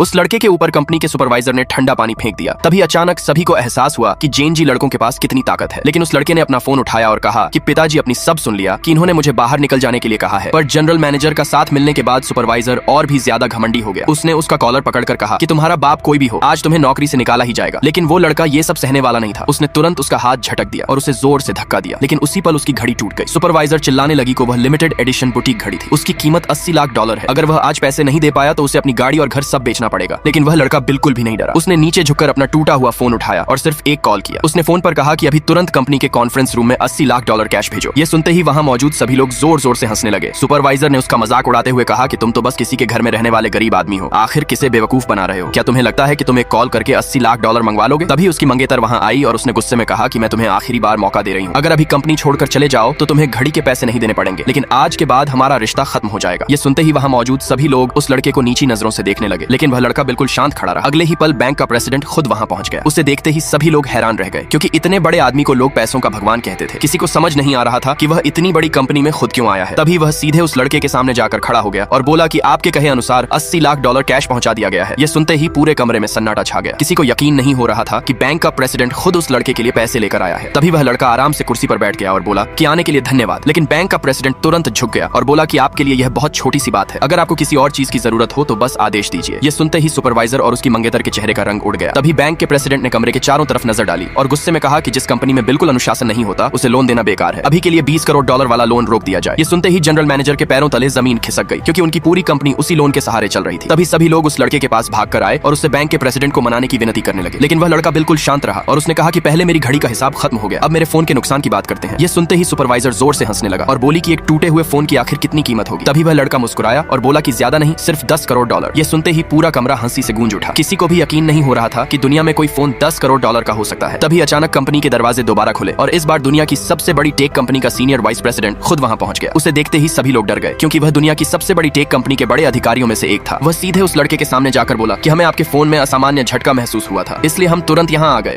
उस लड़के के ऊपर कंपनी के सुपरवाइजर ने ठंडा पानी फेंक दिया। तभी अचानक सभी को एहसास हुआ कि जेन जी लड़कों के पास कितनी ताकत है। लेकिन उस लड़के ने अपना फोन उठाया और कहा कि पिताजी अपनी सब सुन लिया कि इन्होंने मुझे बाहर निकल जाने के लिए कहा है। पर जनरल मैनेजर का साथ मिलने के बाद सुपरवाइजर और भी ज्यादा घमंडी हो गया। उसने उसका कॉलर पकड़कर कहा कि तुम्हारा बाप कोई भी हो, आज तुम्हें नौकरी से निकाला ही जाएगा। लेकिन वो लड़का ये सब सहने वाला नहीं था। उसने तुरंत उसका हाथ झटक दिया और उसे जोर से धक्का दिया। लेकिन उसी पल उसकी घड़ी टूट गई। सुपरवाइजर चिल्लाने लगी को वह लिमिटेड एडिशन बुटीक घड़ी थी। उसकी कीमत $80 लाख है। अगर वह आज पैसे नहीं दे पाया तो उसे अपनी गाड़ी और घर सब बेचना पड़ेगा। लेकिन वह लड़का बिल्कुल भी नहीं डरा। उसने नीचे झुककर अपना टूटा हुआ फोन उठाया और सिर्फ एक कॉल किया। उसने फोन पर कहा कि अभी तुरंत कंपनी के कॉन्फ्रेंस रूम में $80 लाख कैश भेजो। ये सुनते ही वहां मौजूद सभी लोग जोर जोर से हंसने लगे। सुपरवाइजर ने उसका मजाक उड़ाते हुए कहा कि तुम तो बस किसी के घर में रहने वाले गरीब आदमी हो, आखिर किसे बेवकूफ बना रहे हो? क्या तुम्हें लगता है कि तुम एक कॉल करके $80 लाख मंगवा लोगे? तभी उसकी मंगेतर वहां आई और उसने गुस्से में कहा कि मैं तुम्हें आखिरी बार मौका दे रही हूँ। अगर अभी कंपनी छोड़कर चले जाओ तो तुम्हें घड़ी के पैसे नहीं देने पड़ेंगे, लेकिन आज के बाद हमारा रिश्ता खत्म हो जाएगा। ये सुनते ही वहां मौजूद सभी लोग उस लड़के को नीची नजरों से देखने लगे। लेकिन वह लड़का बिल्कुल शांत खड़ा रहा। अगले ही पल बैंक का प्रेसिडेंट खुद वहां पहुंच गया। उसे देखते ही सभी लोग हैरान रह गए, क्योंकि इतने बड़े आदमी को लोग पैसों का भगवान कहते थे। किसी को समझ नहीं आ रहा था कि वह इतनी बड़ी कंपनी में खुद क्यों आया है। तभी वह सीधे उस लड़के के सामने जाकर खड़ा हो गया और बोला कि आपके कहे अनुसार $80 लाख कैश पहुंचा दिया गया है। ये सुनते ही पूरे कमरे में सन्नाटा छा गया। किसी को यकीन नहीं हो रहा था कि बैंक का प्रेसिडेंट खुद उस लड़के के लिए पैसे लेकर आया है। तभी वह लड़का आराम से कुर्सी पर बैठ गया और बोला कि आने के लिए धन्यवाद। लेकिन बैंक का प्रेसिडेंट तुरंत झुक गया और बोला कि आपके लिए यह बहुत छोटी सी बात है, अगर आपको किसी और चीज की जरूरत हो तो बस आदेश दीजिए। ये सुनते ही सुपरवाइजर और उसकी मंगेतर के चेहरे का रंग उड़ गया। तभी बैंक के प्रेसिडेंट ने कमरे के चारों तरफ नजर डाली और गुस्से में कहा कि जिस कंपनी में बिल्कुल अनुशासन नहीं होता उसे लोन देना बेकार है। अभी के लिए $20 करोड़ वाला लोन रोक दिया जाए। ये सुनते ही जनरल मैनेजर के पैरों तले जमीन खिसक गई, क्योंकि उनकी पूरी कंपनी उसी लोन के सहारे चल रही थी। तभी सभी लोग उस लड़के के पास भागकर आए और उससे बैंक के प्रेसिडेंट को मनाने की विनती करने लगे। लेकिन वह लड़का बिल्कुल शांत रहा और उसने कहा कि पहले मेरी घड़ी का हिसाब खत्म हो गया, अब मेरे फोन के नुकसान की बात करते हैं। ये सुनते ही सुपरवाइजर जोर से हंसने लगा और बोली कि एक टूटे हुए फोन की आखिर कितनी कीमत होगी। तभी वह लड़का मुस्कुराया और बोला कि ज्यादा नहीं, सिर्फ $10 करोड़। ये सुनते ही पूरा कमरा हंसी से गूंज उठा। किसी को भी यकीन नहीं हो रहा था कि दुनिया में कोई फोन $10 करोड़ का हो सकता है। तभी अचानक कंपनी के दरवाजे दोबारा खुले और इस बार दुनिया की सबसे बड़ी टेक कंपनी का सीनियर वाइस प्रेसिडेंट खुद वहां पहुंच गया। उसे देखते ही सभी लोग डर गए, क्योंकि वह दुनिया की सबसे बड़ी टेक कंपनी के बड़े अधिकारियों में से एक था। वह सीधे उस लड़के के सामने जाकर बोला कि हमें आपके फोन में असामान्य झटका महसूस हुआ था, इसलिए हम तुरंत यहाँ आ गए।